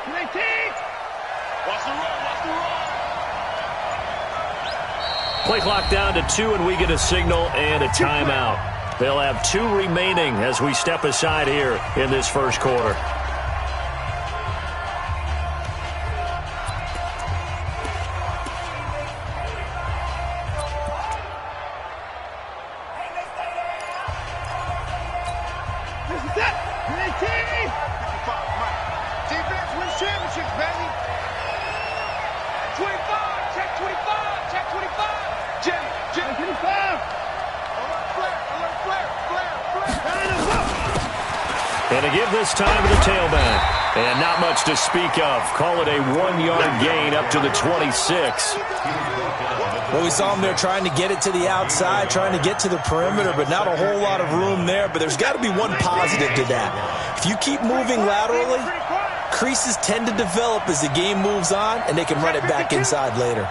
Watch the run, watch the run. Play clock down to 2, and we get a signal and a timeout. They'll have 2 remaining as we step aside here in this first quarter. Defense wins championships, baby. 25, check 25, check 25. Jimmy, 25. Alert flare, And to give this time to the tailback. And not much to speak of. Call it a 1-yard gain up to the 26. Well, we saw him there trying to get it to the outside, trying to get to the perimeter, but not a whole lot of room there. But there's got to be one positive to that. If you keep moving laterally, creases tend to develop as the game moves on, and they can run it back inside later.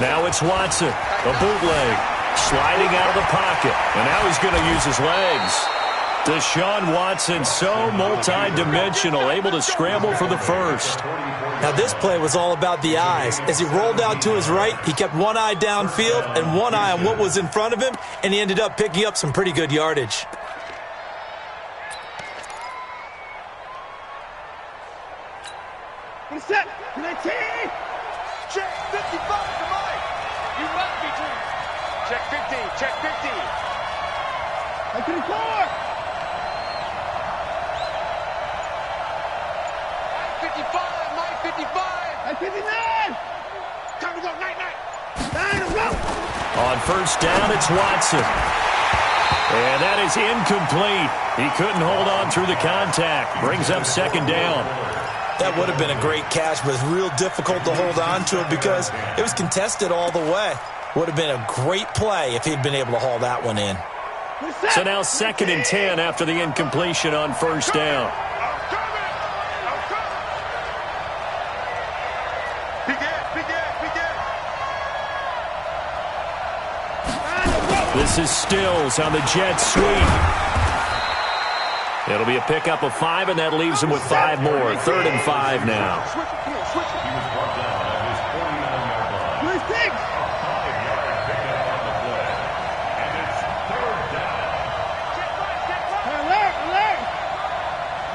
Now it's Watson, a bootleg, sliding out of the pocket, and now he's going to use his legs. Deshaun Watson, so multi-dimensional, able to scramble for the first. Now this play was all about the eyes. As he rolled out to his right, he kept one eye downfield and one eye on what was in front of him, and he ended up picking up some pretty good yardage. Set. Check 55 to Mike. You must be true. Check 50. Check 50. I can score. 55. Mike 55. I 59. Time to go. Night. Time to go. On first down, it's Watson. And that is incomplete. He couldn't hold on through the contact. Brings up second down. That would have been a great catch, but it's real difficult to hold on to it because it was contested all the way. Would have been a great play if he'd been able to haul that one in. So now 2nd and 10 after the incompletion on first down. This is Stills on the jet sweep. It'll be a pickup of 5, and that leaves him with 5 more. 3rd and 5 now.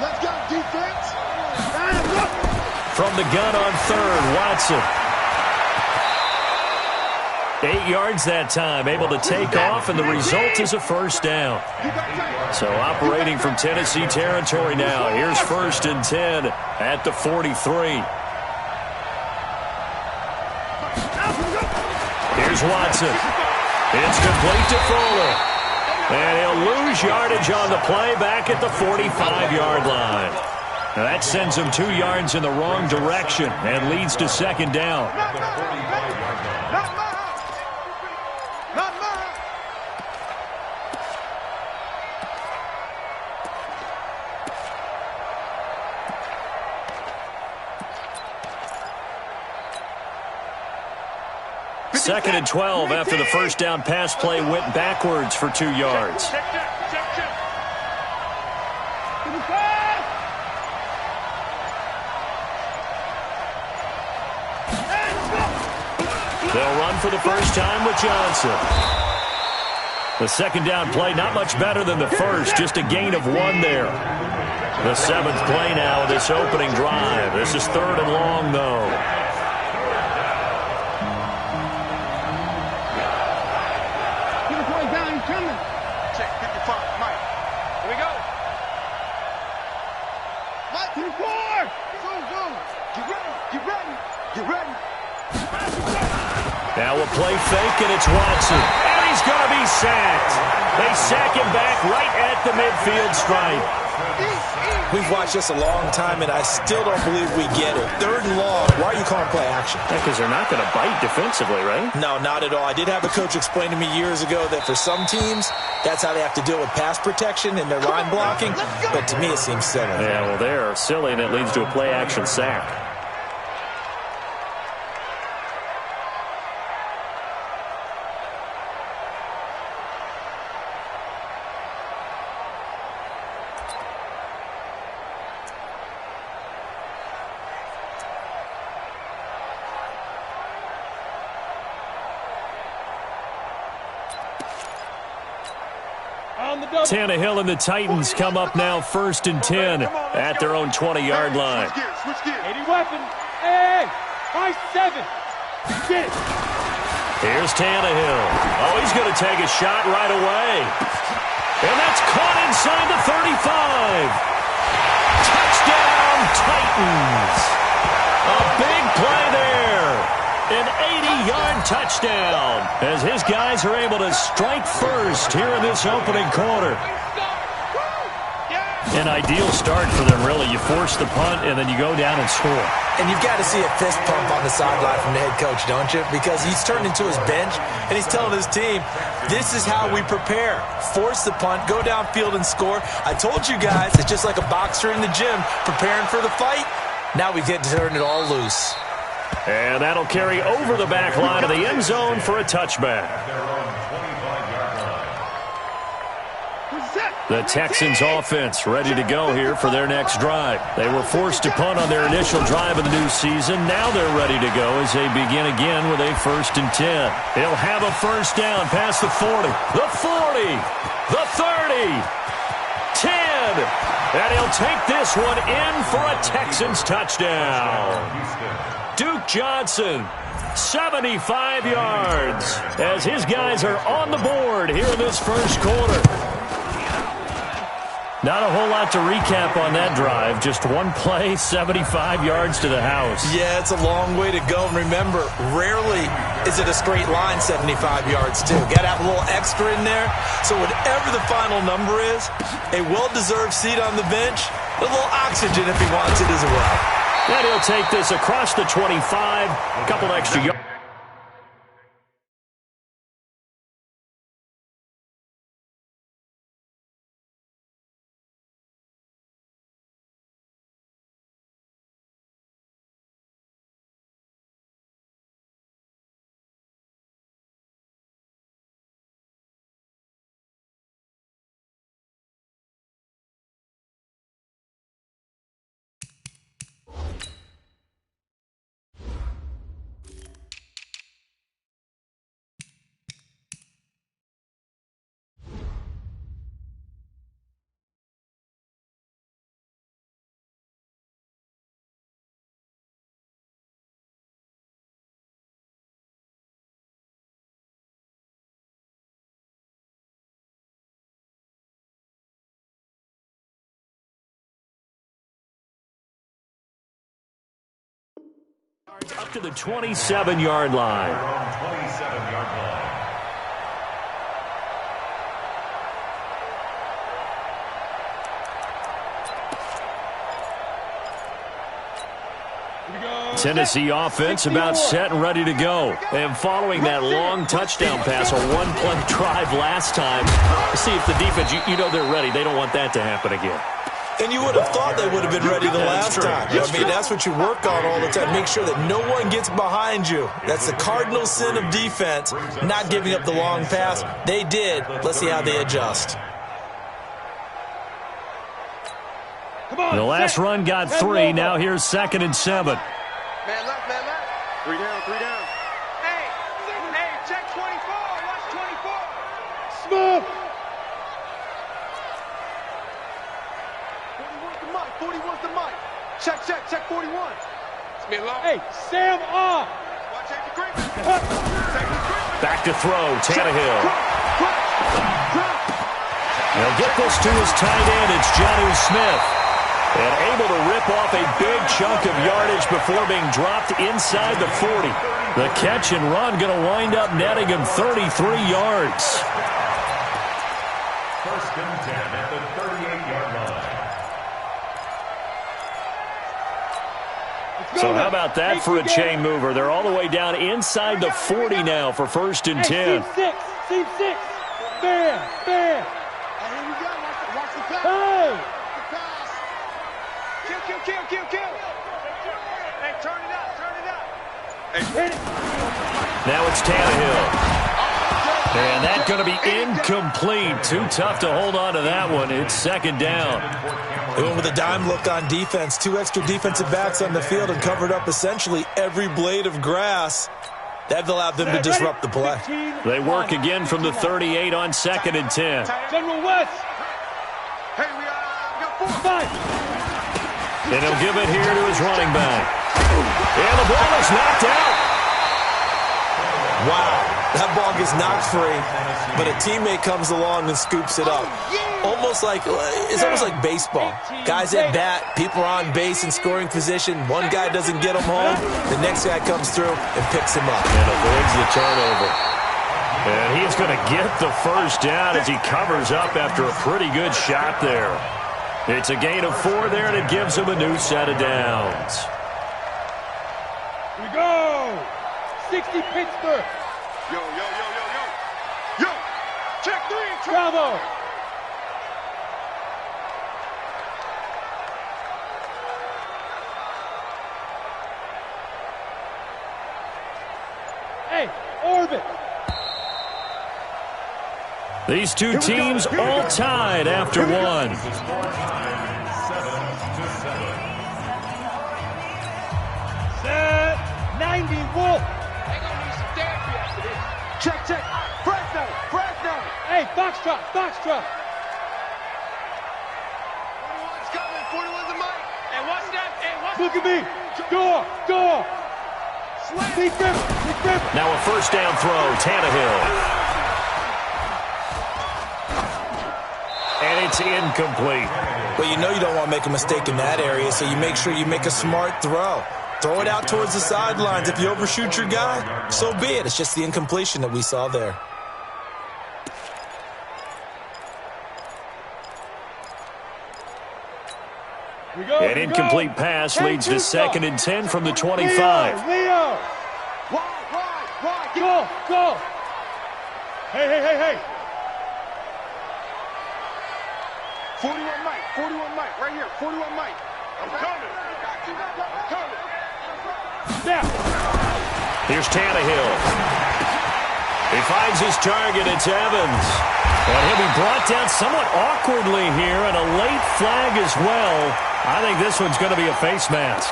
Let's go, defense. From the gun on 3rd, Watson. 8 yards that time, able to take off, and the result is a first down. So operating from Tennessee territory now. Here's 1st and 10 at the 43. Here's Watson. It's complete to Fuller. And he'll lose yardage on the play back at the 45-yard line. Now that sends him 2 yards in the wrong direction and leads to 2nd down. Second and 12 after the first down pass play went backwards for 2 yards. They'll run for the first time with Johnson. The 2nd down play not much better than the first, just a gain of 1 there. The 7th play now of this opening drive. This is 3rd and long, though. Now we'll play fake, and it's Watson. And he's going to be sacked. They sack him back right at the midfield stripe. We've watched this a long time, and I still don't believe we get it. 3rd and long. Why are you calling play action? Because they're not going to bite defensively, right? No, not at all. I did have a coach explain to me years ago that for some teams, that's how they have to deal with pass protection and their line blocking. But to me, it seems silly. Yeah, well, they're silly, and it leads to a play action sack. Tannehill and the Titans come up now 1st and 10 at their own 20-yard line. Switch gears. 80 weapons. Hey, 5-7. Get it. Here's Tannehill. Oh, he's going to take a shot right away. And that's caught inside the 35. Touchdown, Titans. A big play there. An 80-yard touchdown as his guys are able to strike first here in this opening quarter. An ideal start for them, really. You force the punt, and then you go down and score. And you've got to see a fist pump on the sideline from the head coach, don't you? Because he's turned into his bench, and he's telling his team, this is how we prepare. Force the punt, go downfield and score. I told you guys, it's just like a boxer in the gym preparing for the fight. Now we get to turn it all loose. And that'll carry over the back line of the end zone for a touchback. The Texans offense ready to go here for their next drive. They were forced to punt on their initial drive of the new season. Now they're ready to go as they begin again with a 1st and 10. He'll have a first down past the 40, the 40, the 30, 10. And he'll take this one in for a Texans touchdown. Duke Johnson, 75 yards, as his guys are on the board here in this first quarter. Not a whole lot to recap on that drive. Just one play, 75 yards to the house. Yeah, it's a long way to go. And remember, rarely is it a straight line 75 yards, too. Got to have a little extra in there. So whatever the final number is, a well-deserved seat on the bench, a little oxygen if he wants it as well. And he'll take this across the 25, a couple extra yards. Up to the 27-yard line. Tennessee offense about set and ready to go. And following that long touchdown pass, a one-play drive last time, see if the defense, you know they're ready. They don't want that to happen again. And you would have thought they would have been ready the last time. I mean, that's what you work on all the time. Make sure that no one gets behind you. That's the cardinal sin of defense, not giving up the long pass. They did. Let's see how they adjust. The last run got 3. Now here's 2nd and 7. Man left, man left. 3 down, 3 down. Hey, check 24. Watch 24. Smooth. 41's the mic. Check 41. It's me alone. Hey, Sam off. Watch Andy Green. Back to throw, Tannehill. He'll get this to his tight end. It's Jonnu Smith. And able to rip off a big chunk of yardage before being dropped inside the 40. The catch and run going to wind up netting him 33 yards. 1st and 10 at the 38-yard line. So how about that for a chain mover? They're all the way down inside the 40 now for 1st and 10. Seam 6. Bam. Here we go. Watch the pass. Hey. Kill. Hey, turn it up. Now it's Tannehill. And that's going to be incomplete. Too tough to hold on to that one. It's 2nd down. They went with a dime look on defense. 2 extra defensive backs on the field and covered up essentially every blade of grass. That allowed them to disrupt the play. They work again from the 38 on 2nd and 10. General West. Hey, we got 4. 5. And he'll give it here to his running back. And the ball is knocked out. Wow, that ball gets knocked free, but a teammate comes along and scoops it up. It's almost like baseball. Guys at bat, people are on base in scoring position. One guy doesn't get him home. The next guy comes through and picks him up. And avoids the turnover. And he's going to get the first down as he covers up after a pretty good shot there. It's a gain of 4 there, and it gives him a new set of downs. Here we go. 60 Pittsburgh. Yo. Yo, check 3. Bravo. Hey, orbit. These two teams all tied after 1. Set. 90 Wolf. Check. Fresno. Hey, Foxtrot. 41's coming. 41's the mic. Hey, watch that. Look at me. Door. Big grip. Now a first down throw, Tannehill. And it's incomplete. Well, you know you don't want to make a mistake in that area, so you make sure you make a smart throw. Throw it out towards the sidelines. If you overshoot your guy, so be it. It's just the incompletion that we saw there. An incomplete pass leads to 2nd and 10 from the 25. Leo. Wide. Go. Hey. 41 Mike, right here. 41 Mike. I'm coming. Now. Here's Tannehill. He finds his target. It's Evans. And he'll be brought down somewhat awkwardly here, and a late flag as well. I think this one's going to be a face mask.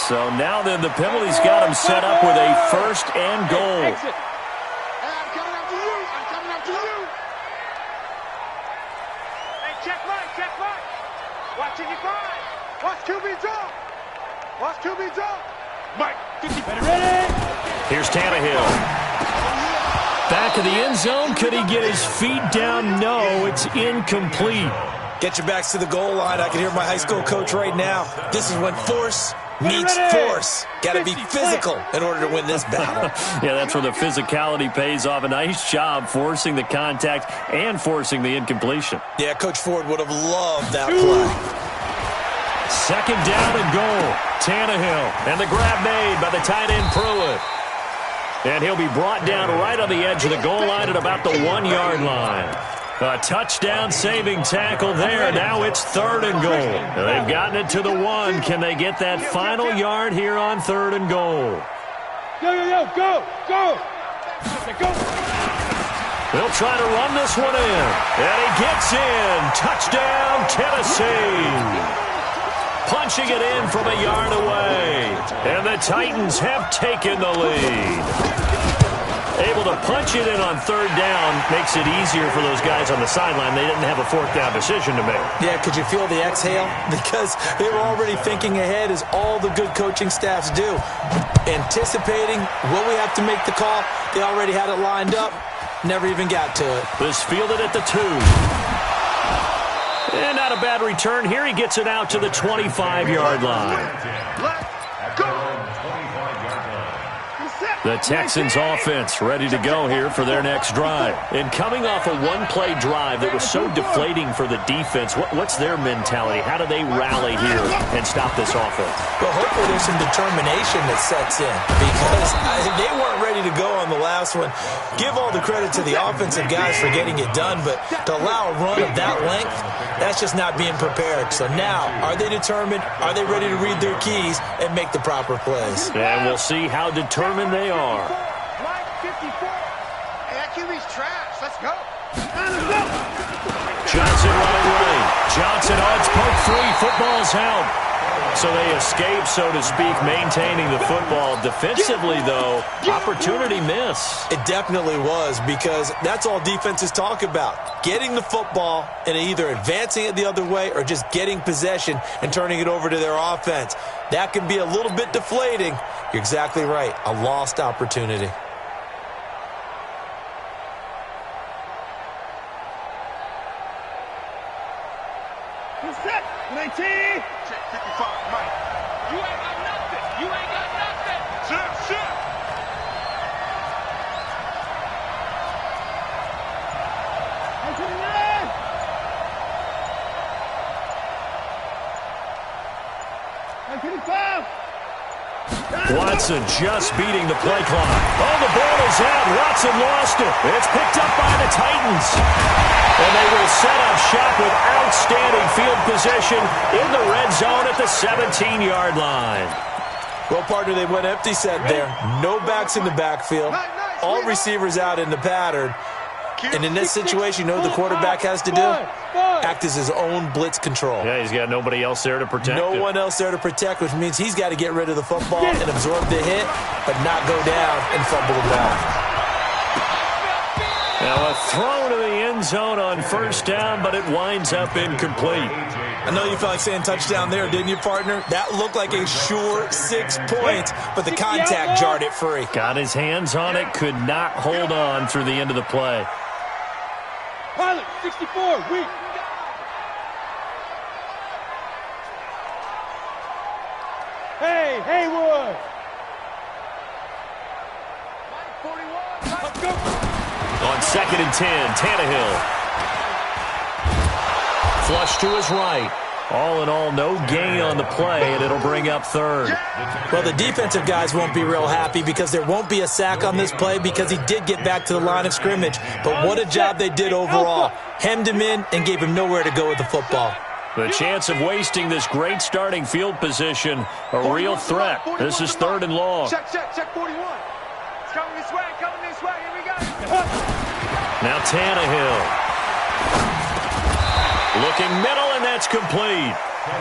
So now then the penalty's got him set up with a 1st and goal. Hey, I'm coming after you. Hey, check Mike. Watch it, you find. Watch QB drop. Mike, 50. Ready? Here's Tannehill. Back of the end zone. Could he get his feet down? No, it's incomplete. Get your backs to the goal line. I can hear my high school coach right now. This is when force meets force. Got to be physical in order to win this battle. Yeah, that's where the physicality pays off. A nice job forcing the contact and forcing the incompletion. Yeah, Coach Ford would have loved that play. 2nd down and goal. Tannehill. And the grab made by the tight end Pruitt. And he'll be brought down right on the edge of the goal line at about the 1-yard line. A touchdown-saving tackle there. Now it's 3rd and goal. They've gotten it to the 1. Can they get that final yard here on 3rd and goal? Go. They'll try to run this one in. And he gets in. Touchdown, Tennessee. Punching it in from a yard away. And the Titans have taken the lead. Able to punch it in on 3rd down makes it easier for those guys on the sideline. They didn't have a 4th down decision to make. Yeah, could you feel the exhale? Because they were already thinking ahead, as all the good coaching staffs do. Anticipating what we have to make the call. They already had it lined up. Never even got to it. This fielded at the 2. And not a bad return here. He gets it out to the 25-yard line. Let's go. The Texans offense ready to go here for their next drive. And coming off a one-play drive that was so deflating for the defense, what's their mentality? How do they rally here and stop this offense? Well, hopefully there's some determination that sets in, because they weren't ready to go on the last one. Give all the credit to the offensive guys for getting it done, but to allow a run of that length, that's just not being prepared. So now, are they determined? Are they ready to read their keys and make the proper plays? And we'll see how determined they are. Mike 54. Hey, that QB's trash. Let's go. Johnson running right. Johnson on its poke 3. Football's out. So they escape, so to speak, maintaining the football. Defensively, though, opportunity miss. It definitely was, because that's all defenses talk about. Getting the football and either advancing it the other way or just getting possession and turning it over to their offense. That can be a little bit deflating. You're exactly right. A lost opportunity. Set. 19. Check 55, Mike. You ain't got nothing. You ain't got nothing. Set. 29. Watson just beating the play clock. Oh, the ball is out. Watson lost it. It's picked up by the Titans. And they will set up shop with outstanding field position in the red zone at the 17-yard line. Well, partner, they went empty set there. No backs in the backfield. All receivers out in the pattern. And in this situation, you know what the quarterback has to do? Act as his own blitz control. Yeah, he's got nobody else there to protect him. No one else there to protect, which means he's got to get rid of the football and absorb the hit, but not go down and fumble the ball. Now a throw to the end zone on first down, but it winds up incomplete. I know you felt like saying touchdown there, didn't you, partner? That looked like a sure 6 points, but the contact jarred it free. Got his hands on it, could not hold on through the end of the play. Pilot, 64, weak. Hey, Haywood. 41. Let's go. On 2nd and 10, Tannehill. Flush to his right. All in all, no gain on the play, and it'll bring up third. Well, the defensive guys won't be real happy because there won't be a sack on this play because he did get back to the line of scrimmage. But what a job they did overall. Hemmed him in and gave him nowhere to go with the football. The chance of wasting this great starting field position, a real threat. This is 3rd and long. Check 41. It's coming this way, Here we go. Now Tannehill. Looking middle, and that's complete.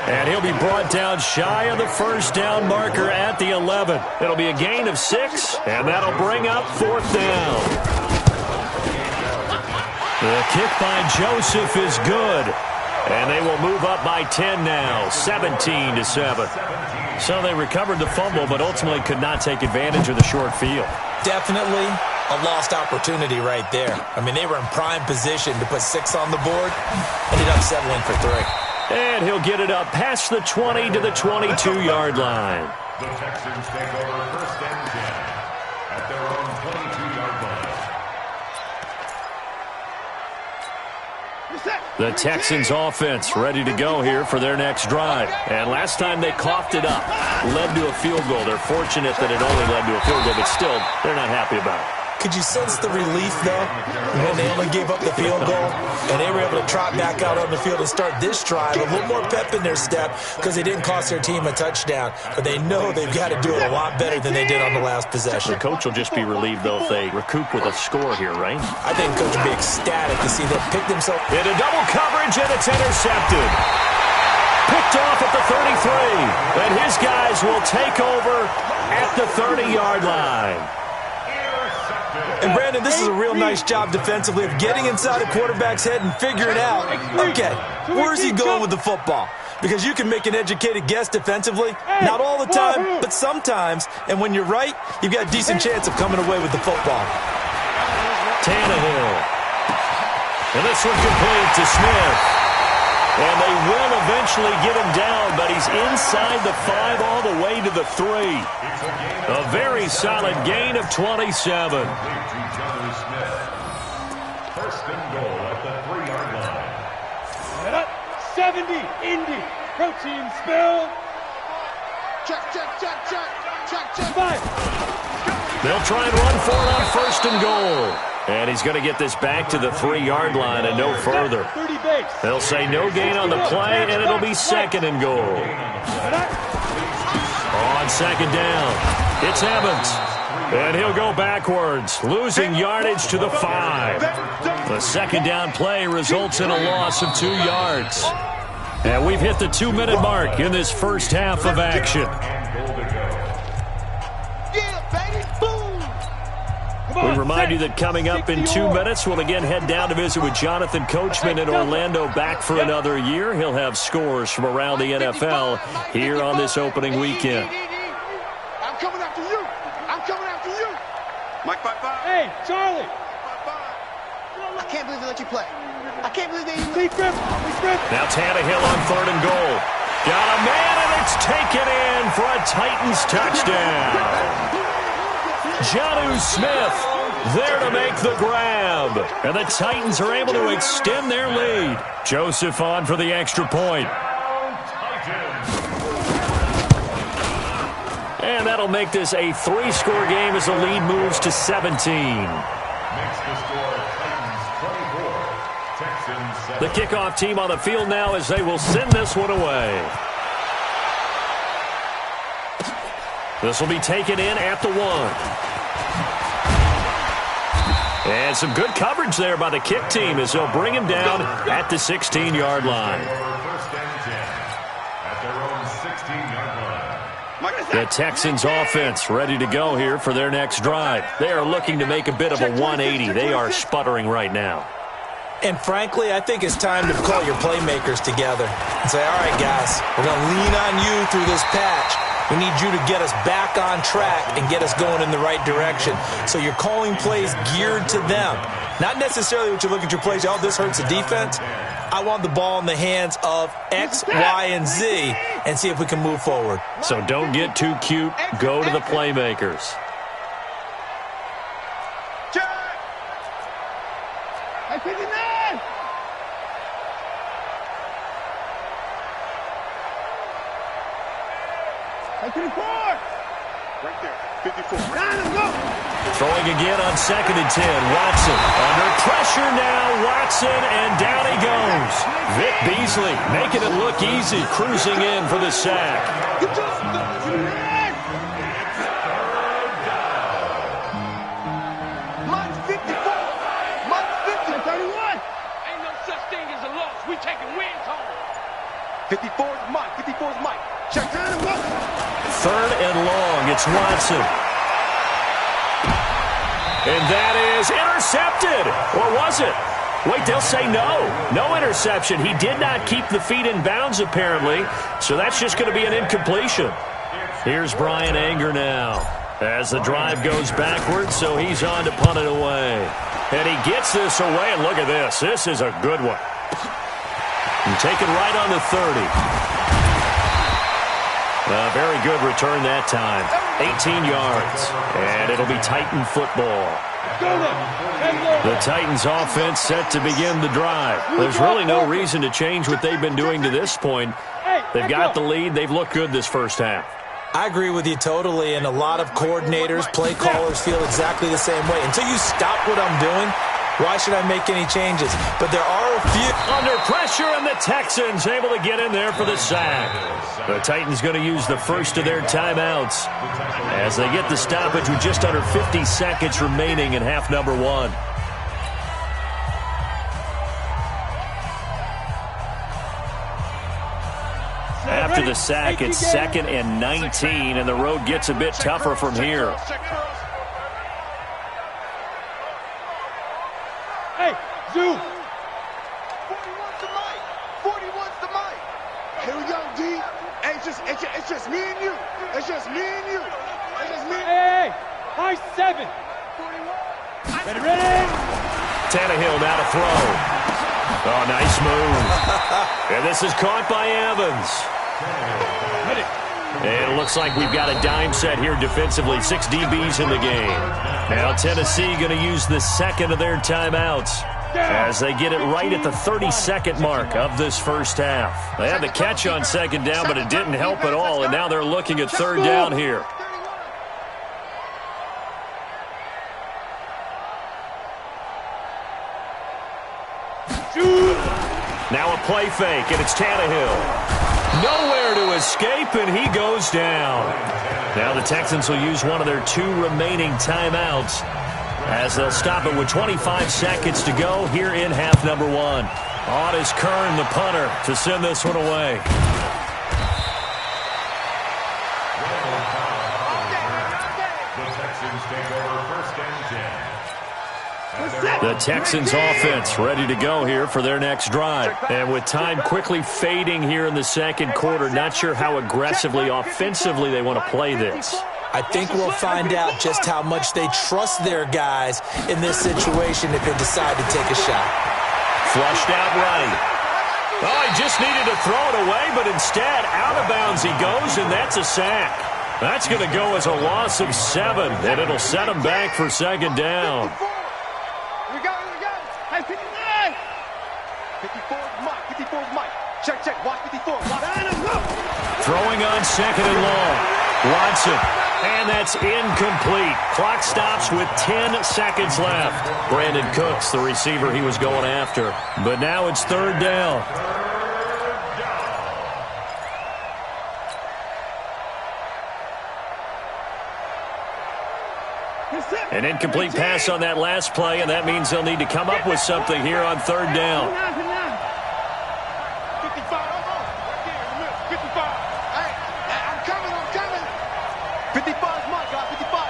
And he'll be brought down shy of the first down marker at the 11. It'll be a gain of 6, and that'll bring up 4th down. The kick by Joseph is good. And they will move up by 10 now, 17-7. So they recovered the fumble, but ultimately could not take advantage of the short field. Definitely a lost opportunity right there. I mean, they were in prime position to put 6 on the board. Ended up settling for 3. And he'll get it up past the 20 to the 22-yard line. The Texans take over 1st and 10 at their own 22-yard line. The Texans offense ready to go here for their next drive. And last time they coughed it up, led to a field goal. They're fortunate that it only led to a field goal, but still, they're not happy about it. Could you sense the relief, though, when they only gave up the field goal and they were able to trot back out on the field and start this drive? A little more pep in their step because they didn't cost their team a touchdown, but they know they've got to do it a lot better than they did on the last possession. The coach will just be relieved, though, if they recoup with a score here, right? I think the coach will be ecstatic to see them pick themselves. Into double coverage, and it's intercepted. Picked off at the 33, and his guys will take over at the 30-yard line. And, Brandon, this is a real nice job defensively of getting inside a quarterback's head and figuring out, okay, where's he going with the football? Because you can make an educated guess defensively, not all the time, but sometimes. And when you're right, you've got a decent chance of coming away with the football. Tannehill. And this one complete to Smith. And they will eventually get him down, but he's inside the 5 all the way to the 3. A very solid gain of 27. 1st and goal at the 3-yard line. 70, Indy, protein spill. Check. 5. They'll try and run for it on 1st and goal. And he's going to get this back to the 3-yard line and no further. 30 base. They'll say no gain on the play, and it'll be 2nd and goal. On 2nd down, it's Evans. And he'll go backwards, losing yardage to the 5. The 2nd down play results in a loss of 2 yards. And we've hit the 2-minute mark in this first half of action. Yeah, baby, boom! We remind you that coming up in 2 minutes, we'll again head down to visit with Jonathan Coachman in Orlando, back for another year. He'll have scores from around the NFL here on this opening weekend. I'm coming after you. I'm coming after you. Mike, 5-5. Hey, Charlie. I can't believe they let you play. I can't believe they... Now Tannehill on 3rd and goal. Got a man, and it's taken in for a Titans touchdown. Jonnu Smith there to make the grab. And the Titans are able to extend their lead. Joseph on for the extra point. And that'll make this a 3-score game as the lead moves to 17. The kickoff team on the field now as they will send this one away. This will be taken in at the 1. And some good coverage there by the kick team as they'll bring him down at the 16-yard line. The Texans offense ready to go here for their next drive. They are looking to make a bit of a 180. They are sputtering right now. And frankly, I think it's time to call your playmakers together and say, all right, guys, we're going to lean on you through this patch. We need you to get us back on track and get us going in the right direction. So you're calling plays geared to them. Not necessarily what you look at your plays, oh, this hurts the defense. I want the ball in the hands of X, Y, and Z and see if we can move forward. So don't get too cute. Go to the playmakers. I pick it up. I pick it up. Right there, 54. Throwing again on 2nd and 10. Watson under pressure now. Watson, and down he goes. Vic Beasley making it look easy, cruising in for the sack. Mine's 54. Mine's 50. 31. Ain't no such thing as a loss. We taking wins home. 54 is mine. 54 is mine. Check down and look. 3rd and long. It's Watson. And that is intercepted. Or was it? Wait, they'll say no. No interception. He did not keep the feet in bounds, apparently. So that's just going to be an incompletion. Here's Brian Anger now as the drive goes backwards, so he's on to punt it away. And he gets this away, and look at this. This is a good one. And taken right on the 30. A very good return that time. 18 yards. And it'll be Titan football. The Titans offense set to begin the drive. There's really no reason to change what they've been doing to this point. They've got the lead. They've looked good this first half. I agree with you totally, and a lot of coordinators, play callers feel exactly the same way. Until you stop what I'm doing, why should I make any changes? But there are a few. Under pressure, and the Texans able to get in there for the sack. The Titans going to use the first of their timeouts as they get the stoppage with just under 50 seconds remaining in half number 1. After the sack, it's 2nd and 19, and the road gets a bit tougher from here. Hey, Zoo. 41's the mic. 41's the mic. Here we go, D. Hey, it's just me and you. It's just me and you. It's just me. Hey, high 7. Ready? Tannehill now to throw. Oh, nice move. And this is caught by Evans. And it looks like we've got a dime set here defensively. 6 DBs in the game. Now Tennessee going to use the second of their timeouts as they get it right at the 30-second mark of this first half. They had the catch on 2nd down, but it didn't help at all, and now they're looking at 3rd down here. Now a play fake, and it's Tannehill. Nowhere to escape, and he goes down. Now the Texans will use one of their 2 remaining timeouts as they'll stop it with 25 seconds to go here in half number 1. On is Kern, the punter, to send this one away. The Texans take over 1st and 10. The Texans offense ready to go here for their next drive. And with time quickly fading here in the second quarter, not sure how aggressively, offensively they want to play this. I think we'll find out just how much they trust their guys in this situation if they decide to take a shot. Flushed out right. Oh, he just needed to throw it away, but instead, out of bounds he goes, and that's a sack. That's going to go as a loss of 7, and it'll set him back for second down. We got it. Hey, 59. 54 is Mike. 54 is Mike. Check. Watch 54. Throwing on second and long. Watson. And that's incomplete. Clock stops with 10 seconds left. Brandon Cooks, the receiver he was going after. But now it's 3rd down. An incomplete pass on that last play, and that means they'll need to come up with something here on 3rd down. 55. Right there. 55. Hey, I'm coming. 55 is Mike, guys. 55.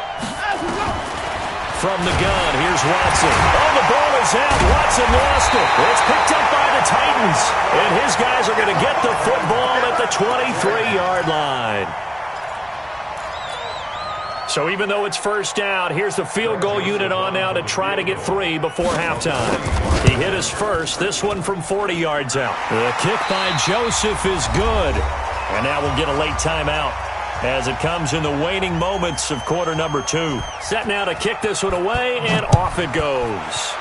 From the gun, here's Watson. Oh, the ball is out. Watson lost it. It's picked up by the Titans. And his guys are going to get the football at the 23-yard line. So even though it's 1st down, here's the field goal unit on now to try to get 3 before halftime. He hit his first, this one from 40 yards out. The kick by Joseph is good. And now we'll get a late timeout as it comes in the waning moments of quarter number 2. Set now to kick this one away, and off it goes.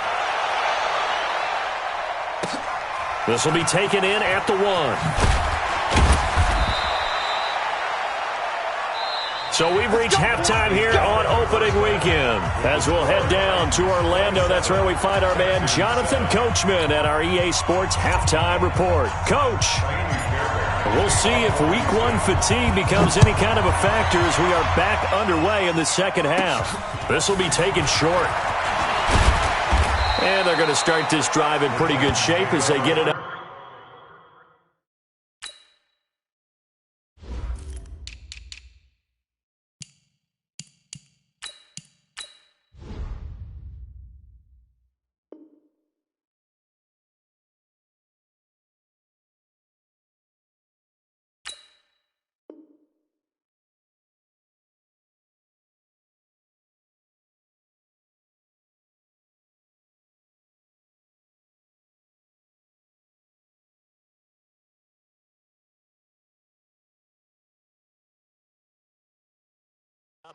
This will be taken in at the 1. So we've reached halftime here on opening weekend. As we'll head down to Orlando, that's where we find our man Jonathan Coachman at our EA Sports Halftime Report. Coach, we'll see if Week 1 fatigue becomes any kind of a factor as we are back underway in the second half. This will be taken short. And they're going to start this drive in pretty good shape as they get it up.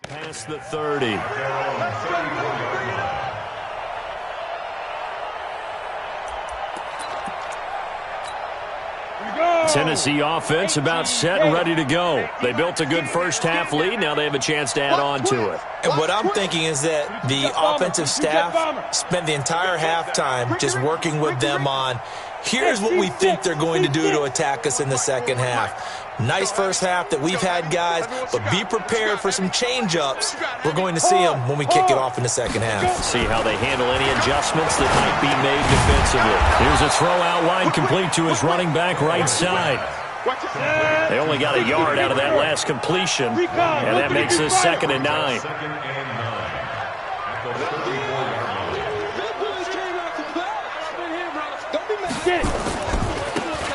Past the 30. Tennessee offense about set and ready to go. They built a good first half lead. Now they have a chance to add on to it. And what I'm thinking is that the offensive staff spent the entire halftime just working with them on, here's what we think they're going to do to attack us in the second half. Nice first half that we've had, guys, but be prepared for some change-ups. We're going to see them when we kick it off in the second half. See how they handle any adjustments that might be made defensively. Here's a throw out wide, complete to his running back right side. They only got a yard out of that last completion, and that makes this 2nd and 9.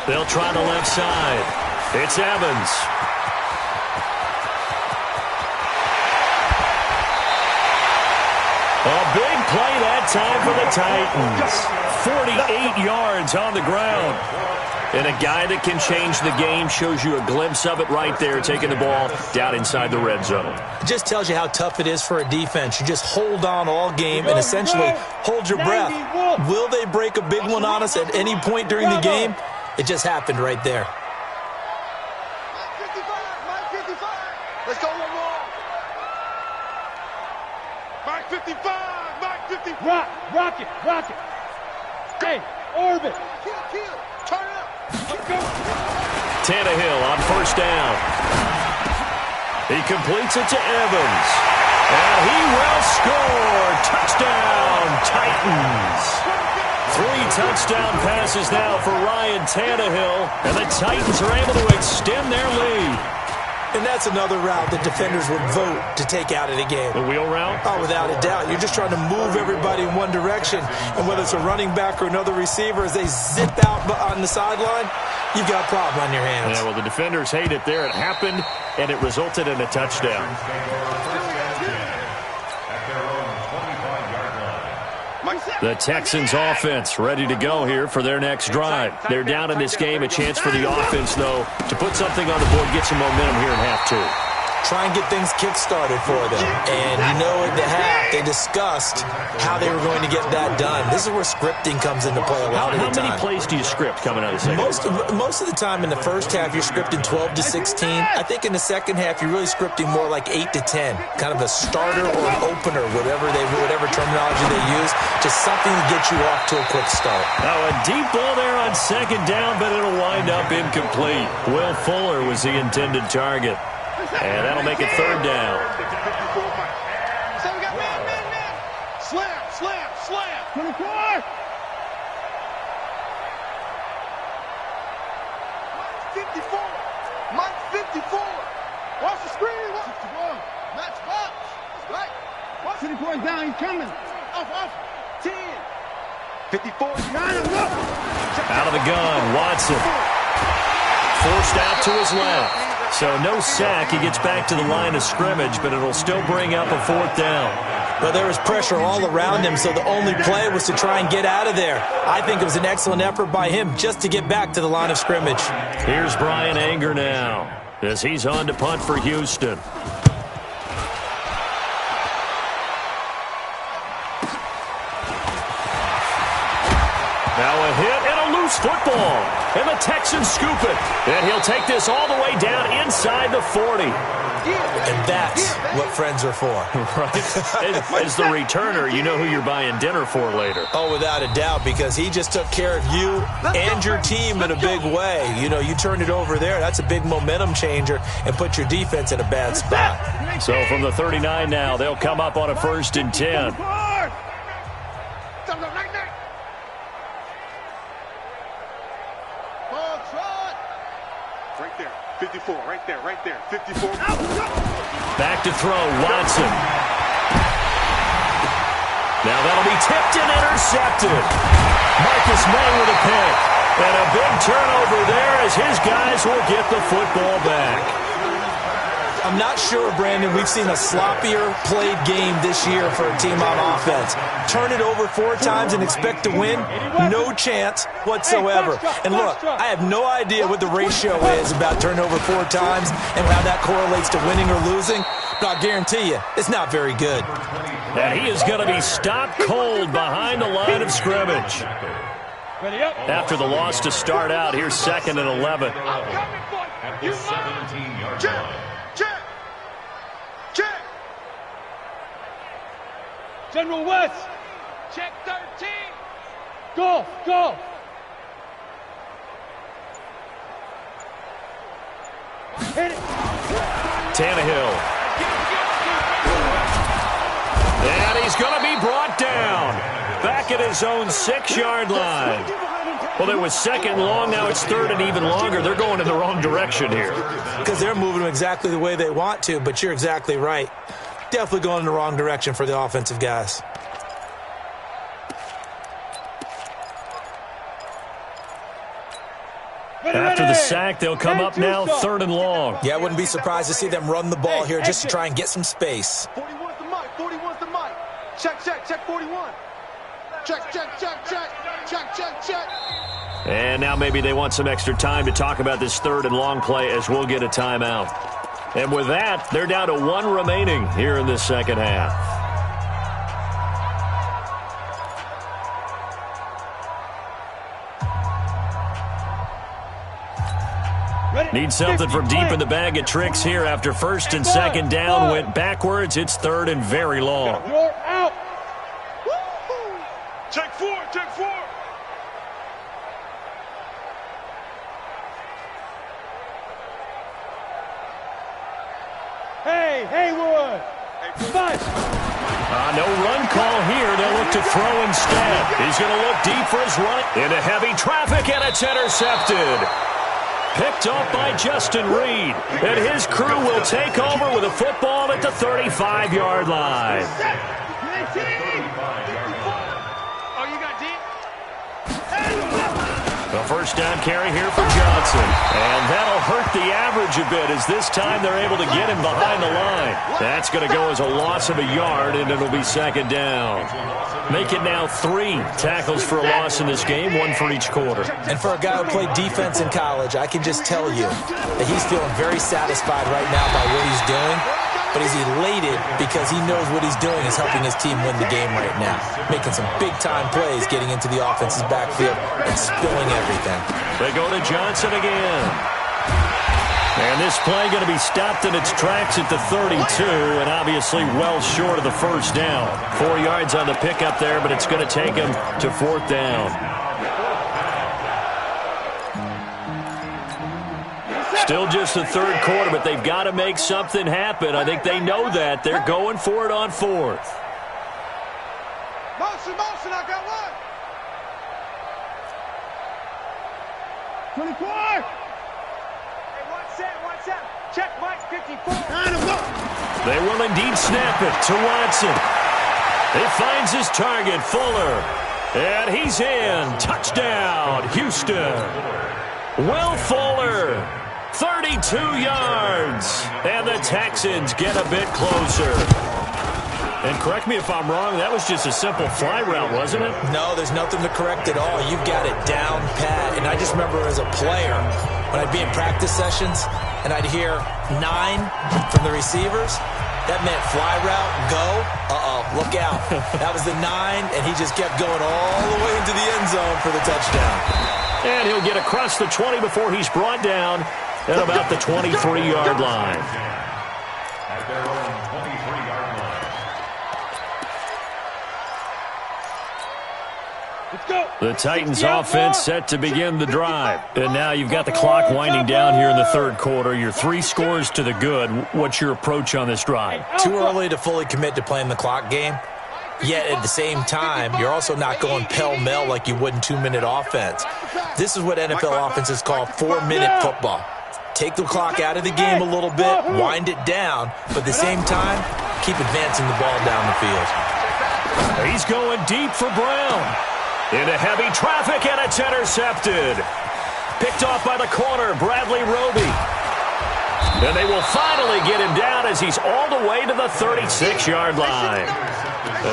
They'll try the left side. It's Evans. A big play that time for the Titans. 48 yards on the ground. And a guy that can change the game, shows you a glimpse of it right there, taking the ball down inside the red zone. It just tells you how tough it is for a defense. You just hold on all game and essentially hold your breath. Will they break a big one on us at any point during the game? It just happened right there. Let's go one more. Mike 55. Mike 55. Rock it. Hey, orbit. Kill. Turn it up. Let's go. Tannehill on first down. He completes it to Evans. And he will score. Touchdown, Titans. 3 touchdown passes now for Ryan Tannehill, and the Titans are able to extend their lead. And that's another route that defenders would vote to take out of the game. The wheel route? Oh, without a doubt. You're just trying to move everybody in one direction. And whether it's a running back or another receiver, as they zip out on the sideline, you've got a problem on your hands. Yeah, well, the defenders hate it there. It happened, and it resulted in a touchdown. The Texans offense ready to go here for their next drive. They're down in this game. A chance for the offense, though, to put something on the board, get some momentum here in half two. Try and get things kick-started for them. And you know, at the half, they discussed how they were going to get that done. This is where scripting comes into play a lot of the time. How many plays do you script coming out of the second? Most of the time in the first half, you're scripting 12 to 16. I think in the second half, you're really scripting more like 8 to 10. Kind of a starter or an opener, whatever terminology they use. Just something to get you off to a quick start. Now a deep ball there on second down, but it'll wind up incomplete. Will Fuller was the intended target. And that'll make it third down. So we got man. Slam. 24. 54. Mike 54. Watch the screen. 61. Match box. Right. Watch 54 down. He's coming. Off. 10. 54. Got him. Look. Out of the gun, Watson. Forced out to his left. So no sack. He gets back to the line of scrimmage, but it'll still bring up a fourth down. But there was pressure all around him, so the only play was to try and get out of there. I think it was an excellent effort by him just to get back to the line of scrimmage. Here's Brian Anger now as he's on to punt for Houston. Now a hit and a loose football. And the Texans scoop it. And he'll take this all the way down inside the 40. And that's what friends are for. Right. As the returner, you know who you're buying dinner for later. Oh, without a doubt, because he just took care of you and your team in a big way. You know, you turned it over there. That's a big momentum changer and put your defense in a bad spot. So from the 39 now, they'll come up on a 1st and 10. Right there. 54. Right there. 54. Back to throw, Watson. Now that'll be tipped and intercepted. Marcus May with a pick. And a big turnover there as his guys will get the football back. I'm not sure, Brandon, we've seen a sloppier played game this year for a team on offense. Turn it over 4 times and expect to win? No chance whatsoever. And look, I have no idea what the ratio is about turning over 4 times and how that correlates to winning or losing, but I'll guarantee you, it's not very good. And he is going to be stopped cold behind the line of scrimmage. After the loss to start out, here's 2nd and 11. At the 17-yard line. Check. General West. Check 13. Go. Hit it. Tannehill. And he's going to be brought down. Back at his own 6-yard line. Well, it was 2nd long. Now it's 3rd and even longer. They're going in the wrong direction here. Because they're moving them exactly the way they want to, but you're exactly right. Definitely going in the wrong direction for the offensive guys. After the sack, they'll come up now 3rd and long. Yeah, I wouldn't be surprised to see them run the ball here just to try and get some space. 41's the mic. 41's the mic. Check 41. Check. And now maybe they want some extra time to talk about this 3rd and long play as we'll get a timeout. And with that, they're down to 1 remaining here in this second half. Need something from deep in the bag of tricks here after 1st and 2nd down. Went backwards. It's 3rd and very long. You're out. Check 4. Hey, Haywood. Bunch. No run call here. They'll look to throw instead. He's going to look deep for his run. Into heavy traffic, and it's intercepted. Picked off by Justin Reed. And his crew will take over with a football at the 35-yard line. Oh, you got deep? A first down carry here for Johnson. And that'll hurt the average a bit as this time they're able to get him behind the line. That's going to go as a loss of a yard, and it'll be second down. Make it now 3 tackles for a loss in this game, 1 for each quarter. And for a guy who played defense in college, I can just tell you that he's feeling very satisfied right now by what he's doing. But he's elated because he knows what he's doing is helping his team win the game right now. Making some big-time plays, getting into the offense's backfield and spilling everything. They go to Johnson again. And this play going to be stopped in its tracks at the 32, and obviously well short of the first down. 4 yards on the pickup there, but it's going to take him to 4th down. Still just the 3rd quarter, but they've got to make something happen. I think they know that. They're going for it on 4th. Motion, I got one. 24. Watch out. Check Mike 54. They will indeed snap it to Watson. He finds his target, Fuller. And he's in. Touchdown, Houston. Will Fuller, 32 yards. And the Texans get a bit closer. And correct me if I'm wrong, that was just a simple fly route, wasn't it? No, there's nothing to correct at all. You've got it down pat. And I just remember as a player, when I'd be in practice sessions and I'd hear 9 from the receivers, that meant fly route, go, look out. That was the 9, and he just kept going all the way into the end zone for the touchdown. And he'll get across the 20 before he's brought down at about the 23-yard line. At their own 23-yard line. Let's go. The Titans offense set to begin the drive. And now you've got the clock winding down here in the 3rd quarter. You're 3 scores to the good. What's your approach on this drive? Too early to fully commit to playing the clock game. Yet at the same time, you're also not going pell-mell like you would in 2-minute offense. This is what NFL offenses call 4-minute football. Take the clock out of the game a little bit, wind it down, but at the same time, keep advancing the ball down the field. He's going deep for Brown. Into heavy traffic, and it's intercepted. Picked off by the corner, Bradley Roby. And they will finally get him down as he's all the way to the 36-yard line.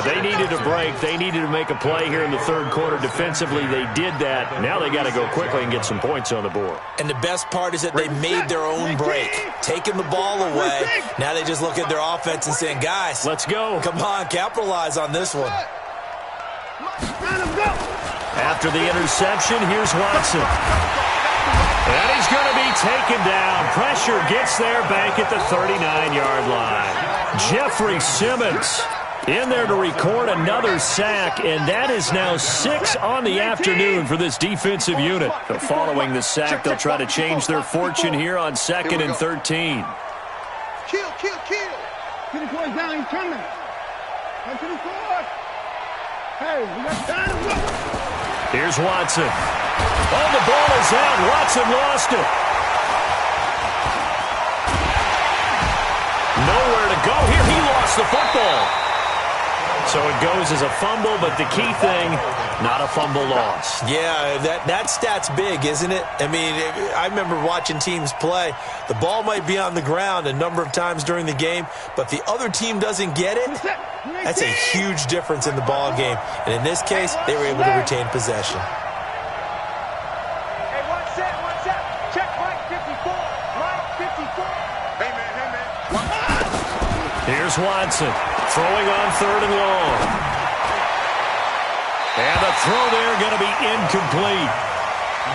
They needed a break. They needed to make a play here in the 3rd quarter. Defensively, they did that. Now they got to go quickly and get some points on the board. And the best part is that they made their own break, taking the ball away. Now they just look at their offense and saying, guys, let's go. Come on, capitalize on this one. After the interception, here's Watson. And he's going to be taken down. Pressure gets there back at the 39-yard line. Jeffrey Simmons in there to record another sack, and that is now 6 on the afternoon for this defensive unit. Following the sack, they'll try to change their fortune here on 2nd and 13. Kill. 24 is down, he's coming. 24. Hey, we got time to go. Here's Watson. Oh, the ball is out. Watson lost it. Nowhere to go here. He lost the football. So it goes as a fumble, but the key thing, not a fumble loss. Yeah, that stat's big, isn't it? I mean, I remember watching teams play. The ball might be on the ground a number of times during the game, but if the other team doesn't get it, that's a huge difference in the ball game. And in this case, they were able to retain possession. Hey, one set. Check Mike 54. Hey, man. Here's Watson throwing on 3rd and long. And the throw there going to be incomplete.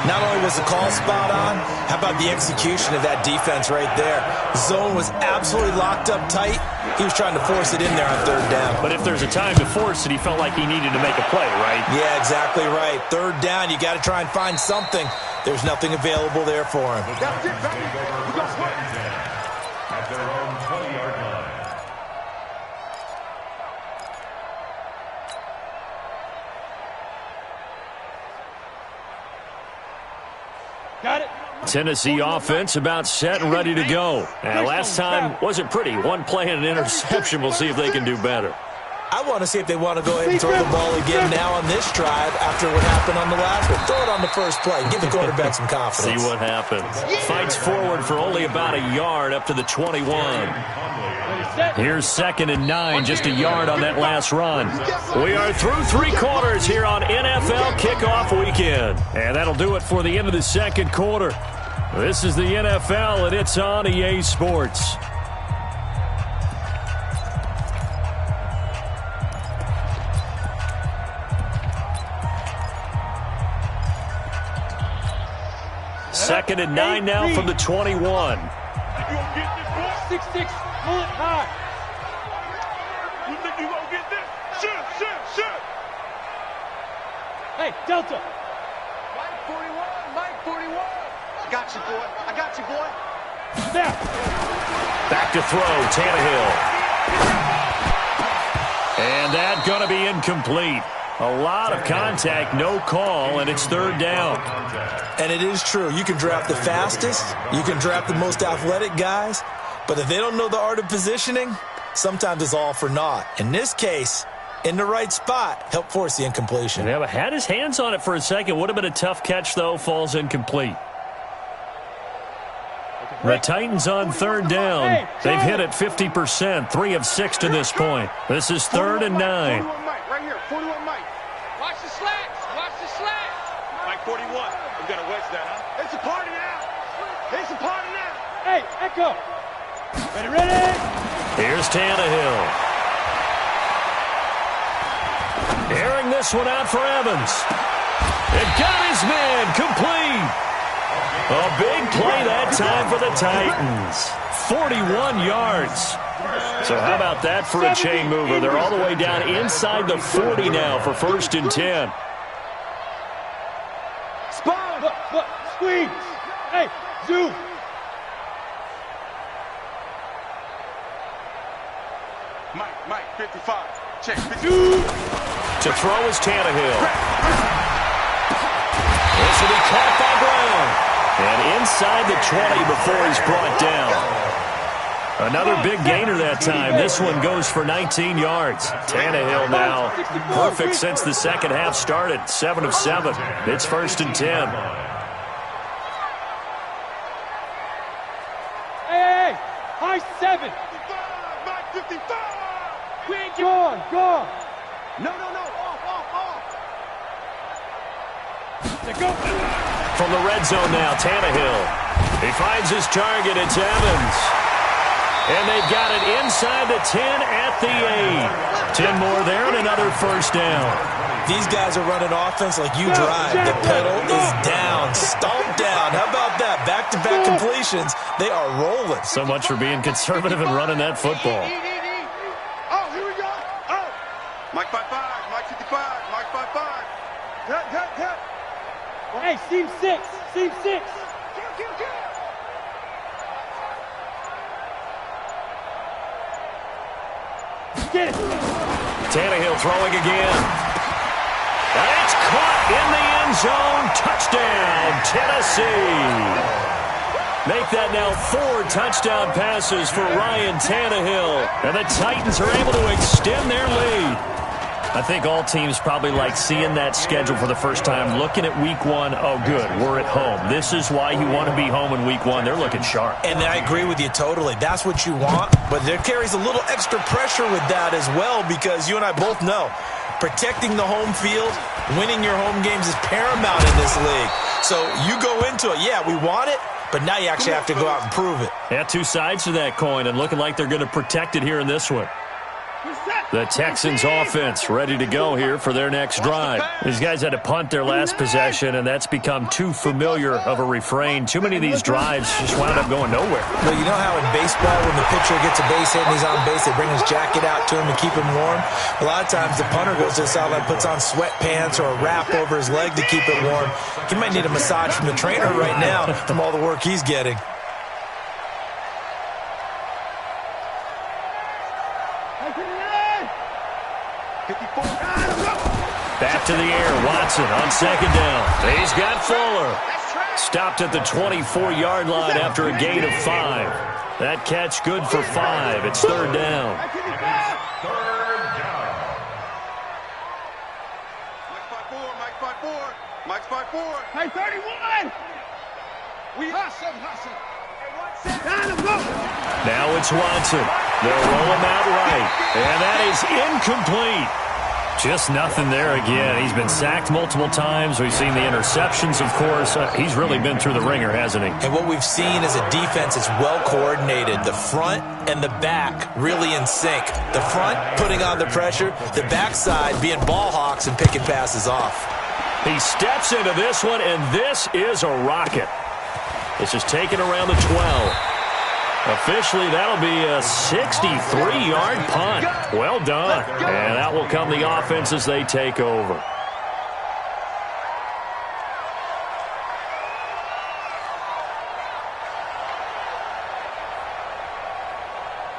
Not only was the call spot on, how about the execution of that defense right there? The zone was absolutely locked up tight. He was trying to force it in there on 3rd down. But if there's a time to force it, he felt like he needed to make a play, right? Yeah, exactly right. 3rd down, you got to try and find something. There's nothing available there for him. At their own 20-yard line. Got it. Tennessee offense about set and ready to go. And last time wasn't pretty. One play and an interception. We'll see if they can do better. I want to see if they want to go ahead and throw the ball again now on this drive after what happened on the last one. Throw it on the first play. Give the quarterback some confidence. See what happens. Fights forward for only about a yard up to the 21. Here's 2nd and 9, just a yard on that last run. We are through 3 quarters here on NFL Kickoff Weekend. And that'll do it for the end of the 2nd quarter. This is the NFL, and it's on EA Sports. Second and 9 now from the 21. 6-6, pull it high. You think you gonna get this? Shoot. Hey, Delta. Mike 41. I got you, boy. Snap. Back to throw, Tannehill. And that's going to be incomplete. A lot of contact, no call, and it's 3rd down. And it is true. You can draft the fastest. You can draft the most athletic guys. But if they don't know the art of positioning, sometimes it's all for naught. In this case, in the right spot, help force the incompletion. Yeah, but had his hands on it for a second. Would have been a tough catch, though. Falls incomplete. The Titans on 3rd down. They've hit it 50%, 3 of 6 to this point. This is 3rd and 9. 41 Mike, right here. 41 Mike. Watch the slats. Mike 41. You got to wedge that, huh? It's a party now. Hey, Echo. Ready. Here's Tannehill. Airing this one out for Evans. It got his man complete. A big play that time for the Titans. 41 yards. So how about that for a chain mover? They're all the way down inside the 40 now for 1st and 10. Spawn. Squeeze. Hey, zoom. Mike 55. Check. To throw is Tannehill. This will be caught by Brown. And inside the 20 before he's brought down. Another big gainer that time. This one goes for 19 yards. Tannehill now perfect since the second half started. 7 of 7. It's 1st and 10. Hey, high 7. 55. Mike 55. We ain't gone. No. Off. Let's go. From the red zone now, Tannehill. He finds his target. It's Evans. And they've got it inside the 10 at the 8. 10 more there and another 1st down. These guys are running offense like you drive. The pedal is down. Stomp down. How about that? Back-to-back completions. They are rolling. So much for being conservative and running that football. Oh, here we go. Oh. Mike 55. Mike 55. Mike 55. Cut. Hey, seam 6. Kill. Get it. Tannehill throwing again. And it's caught in the end zone. Touchdown, Tennessee. Make that now 4 touchdown passes for Ryan Tannehill. And the Titans are able to extend their lead. I think all teams probably like seeing that schedule for the first time, looking at week 1. Oh, good, we're at home. This is why you want to be home in week 1. They're looking sharp. And I agree with you totally. That's what you want, but there carries a little extra pressure with that as well because you and I both know protecting the home field, winning your home games is paramount in this league. So you go into it, yeah, we want it, but now you actually have to go out and prove it. Yeah, 2 sides to that coin and looking like they're going to protect it here in this one. The Texans offense ready to go here for their next drive. These guys had to punt their last possession, and that's become too familiar of a refrain. Too many of these drives just wound up going nowhere. Well, you know how in baseball when the pitcher gets a base hit and he's on base, they bring his jacket out to him to keep him warm? A lot of times the punter goes to the sideline, puts on sweatpants or a wrap over his leg to keep it warm. He might need a massage from the trainer right now from all the work he's getting. Back to the air, Watson on second down. He's got Fuller. Stopped at the 24-yard line after a gain of 5. That catch good for 5. It's third down. Third down. Mike's 5-4. Hey, 31. We hustle. Now it's Watson. They'll roll him out right. And that is incomplete. Just nothing there again. He's been sacked multiple times. We've seen the interceptions, of course. He's really been through the ringer, hasn't he? And what we've seen is a defense that's well coordinated. The front and the back really in sync. The front putting on the pressure. The backside being ball hawks and picking passes off. He steps into this one, and this is a rocket. This is taken around the 12. Officially, that'll be a 63-yard punt. Well done. And that will come the offense as they take over.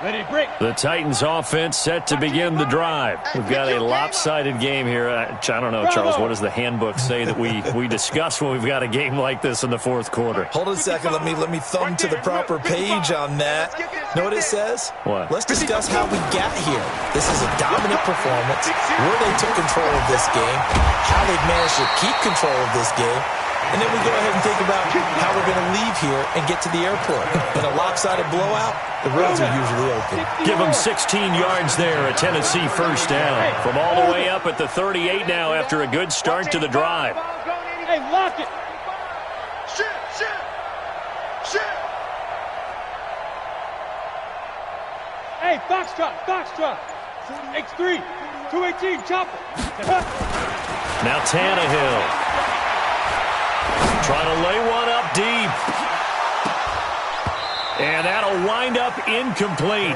Ready, break. The Titans offense set to begin the drive. We've got a lopsided game here. I don't know, Charles, what does the handbook say that we discuss when we've got a game like this in the fourth quarter? Hold on a second. Let me thumb to the proper page on that. Know what it says? What? Let's discuss how we got here. This is a dominant performance, where they took control of this game, how they've managed to keep control of this game, and then we go ahead and think about how we're going to leave here and get to the airport. In a lopsided blowout, the roads are usually open. Give them 16 yards there, a Tennessee first down. From all the way up at the 38 now after a good start to the drive. Hey, lock it. Shit. Hey, Foxtrot. X3, 218, chopper. Now Tannehill. Trying to lay one up deep. And that'll wind up incomplete.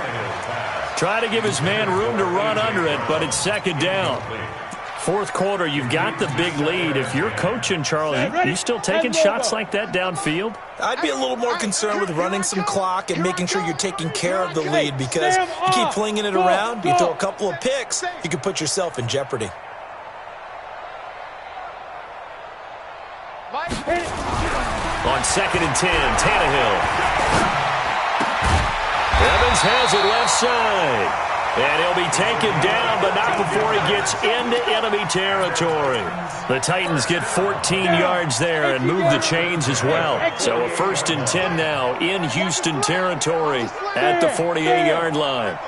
Try to give his man room to run under it, but it's second down. Fourth quarter, you've got the big lead. If you're coaching, Charles, you still taking shots like that downfield? I'd be a little more concerned with running some clock and making sure you're taking care of the lead, because you keep flinging it around, you throw a couple of picks, you can put yourself in jeopardy. On 2nd and 10, Tannehill. Evans has it left side. And he'll be taken down, but not before he gets into enemy territory. The Titans get 14 yards there and move the chains as well. So a 1st and 10 now in Houston territory at the 48-yard line.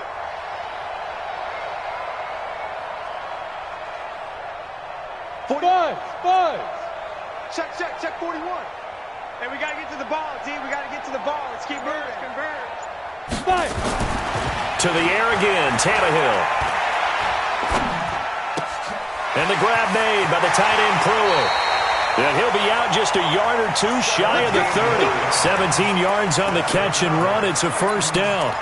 Buzz. Check 41. Hey, we got to get to the ball, D. We got to get to the ball. Let's keep moving. Five. To the air again, Tannehill. And the grab made by the tight end Pruitt. And he'll be out just a yard or two shy of the 30. 17 yards on the catch and run. It's a first down.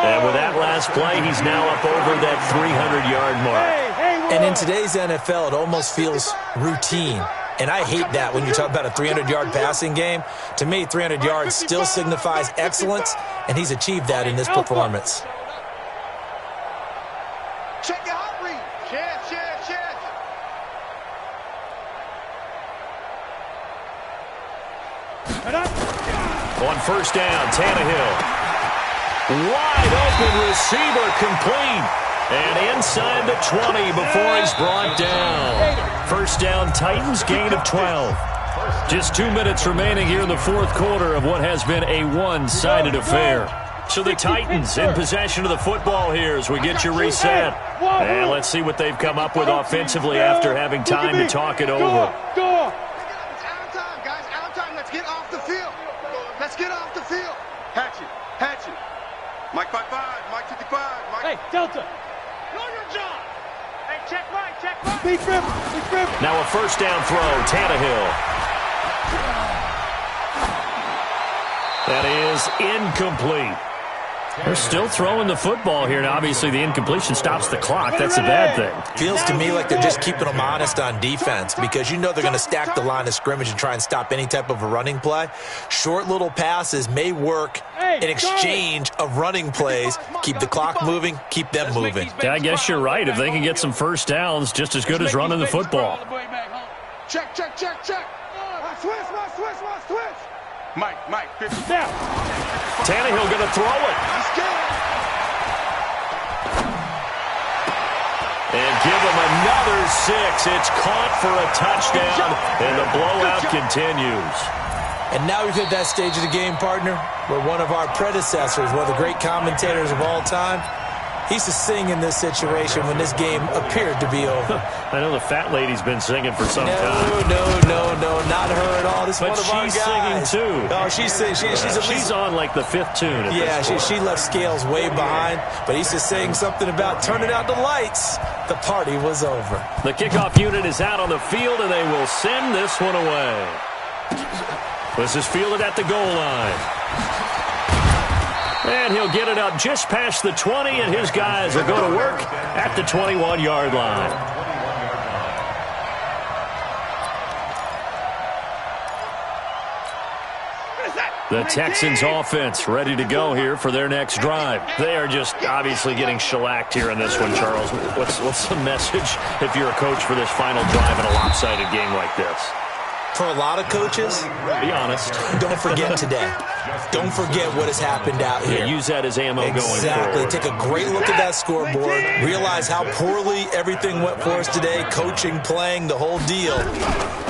And with that last play, he's now up over that 300-yard mark. And in today's NFL, it almost feels routine. And I hate that when you talk about a 300-yard passing game. To me, 300 yards still signifies excellence, and he's achieved that in this performance. Check your hot read. Check. On first down, Tannehill. Wide open receiver complete. And inside the 20 before he's brought down. First down, Titans, gain of 12. Just 2 minutes remaining here in the fourth quarter of what has been a one-sided affair. So the Titans in possession of the football here as we get you reset. And let's see what they've come up with offensively after having time to talk it over. It's out of time, guys. Out of time. Let's get off the field. Hatchet. Mike 5-5. Mike 55. Mike. Hey, Delta. Know your job. Hey, check right. Big grip. Now a first down throw, Tannehill. That is incomplete. They're still throwing the football here, and obviously the incompletion stops the clock. That's a bad thing. Feels to me like they're just keeping them honest on defense, because you know they're going to stack the line of scrimmage and try and stop any type of a running play. Short little passes may work in exchange of running plays. Keep the clock moving, keep them moving. Yeah, I guess you're right. If they can get some first downs, just as good as running the football. Check. Switch. Mike, 50. Now. Tannehill going to throw it. And give him another 6. It's caught for a touchdown, and the blowout continues. And now we've hit that stage of the game, partner, where one of our predecessors, one of the great commentators of all time, he used to sing in this situation when this game appeared to be over. I know the fat lady's been singing for some time. No, not her at all. This is one of our guys. But she's singing, too. Oh, she's singing. She's on, like, the 5th tune. Yeah, she left Scales way behind, but he used to sing something about turning out the lights. The party was over. The kickoff unit is out on the field, and they will send this one away. This is fielded at the goal line. And he'll get it up just past the 20, and his guys will go to work at the 21-yard line. The Texans offense ready to go here for their next drive. They are just obviously getting shellacked here in this one, Charles. What's the message if you're a coach for this final drive in a lopsided game like this? For a lot of coaches, be honest, don't forget today. Don't forget what has happened out here. Yeah, use that as ammo going forward. Exactly. Take a great look at that scoreboard. Realize how poorly everything went for us today. Coaching, playing, the whole deal.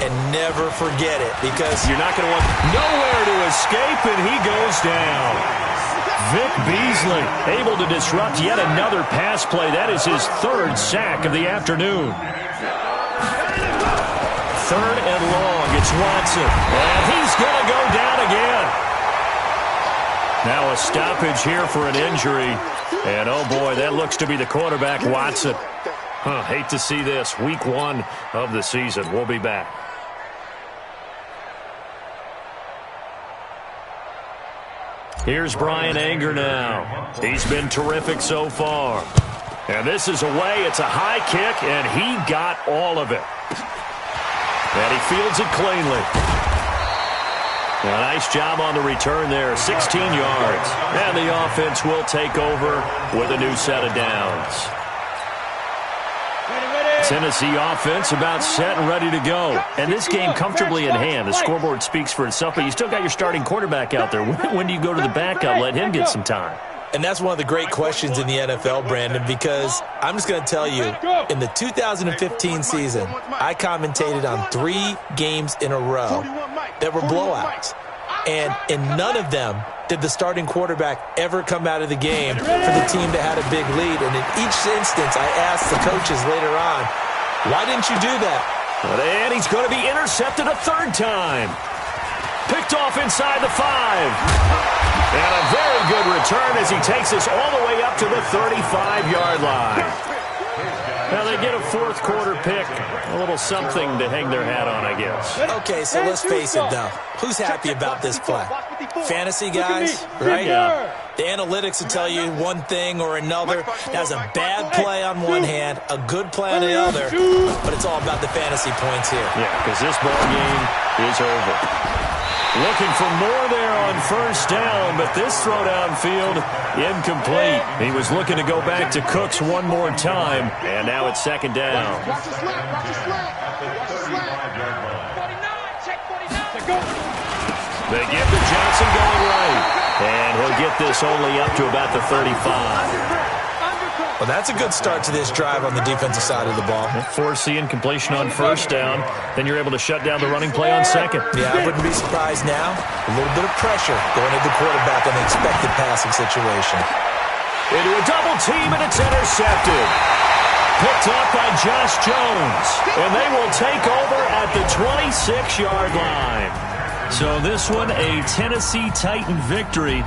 And never forget it, because you're not going to want nowhere to escape, and he goes down. Vic Beasley able to disrupt yet another pass play. That is his 3rd sack of the afternoon. 3rd and long. It's Watson. And he's going to go down again. Now a stoppage here for an injury. And, oh, boy, that looks to be the quarterback, Watson. Hate to see this. Week 1 of the season. We'll be back. Here's Brian Anger now. He's been terrific so far. And this is away. It's a high kick, and he got all of it. And he fields it cleanly. A nice job on the return there. 16 yards. And the offense will take over with a new set of downs. Tennessee offense about set and ready to go. And this game comfortably in hand. The scoreboard speaks for itself, but you still got your starting quarterback out there. When do you go to the backup? Let him get some time. And that's one of the great questions in the NFL, Brandon, because I'm just going to tell you, in the 2015 season, I commentated on 3 games in a row that were blowouts. And in none of them did the starting quarterback ever come out of the game for the team that had a big lead. And in each instance, I asked the coaches later on, why didn't you do that? And he's going to be intercepted a 3rd time. Picked off inside the 5. And a very good return as he takes us all the way up to the 35-yard line. Now they get a 4th quarter pick. A little something to hang their hat on, I guess. Okay, so let's face it, though. Who's happy about this play? Fantasy guys, right? Yeah. The analytics will tell you one thing or another. That's a bad play on one hand, a good play on the other, but it's all about the fantasy points here. Yeah, because this ball game is over. Looking for more there on 1st down, but this throw downfield incomplete. He was looking to go back to Cooks one more time, and now it's 2nd down. They give to Johnson going right, and he'll get this only up to about the 35. Well, that's a good start to this drive on the defensive side of the ball. Force the incompletion on 1st down. Then you're able to shut down the running play on 2nd. Yeah, I wouldn't be surprised now. A little bit of pressure going into the quarterback in an expected passing situation. Into a double team, and it's intercepted. Picked up by Josh Jones. And they will take over at the 26-yard line. So this one, a Tennessee Titan victory.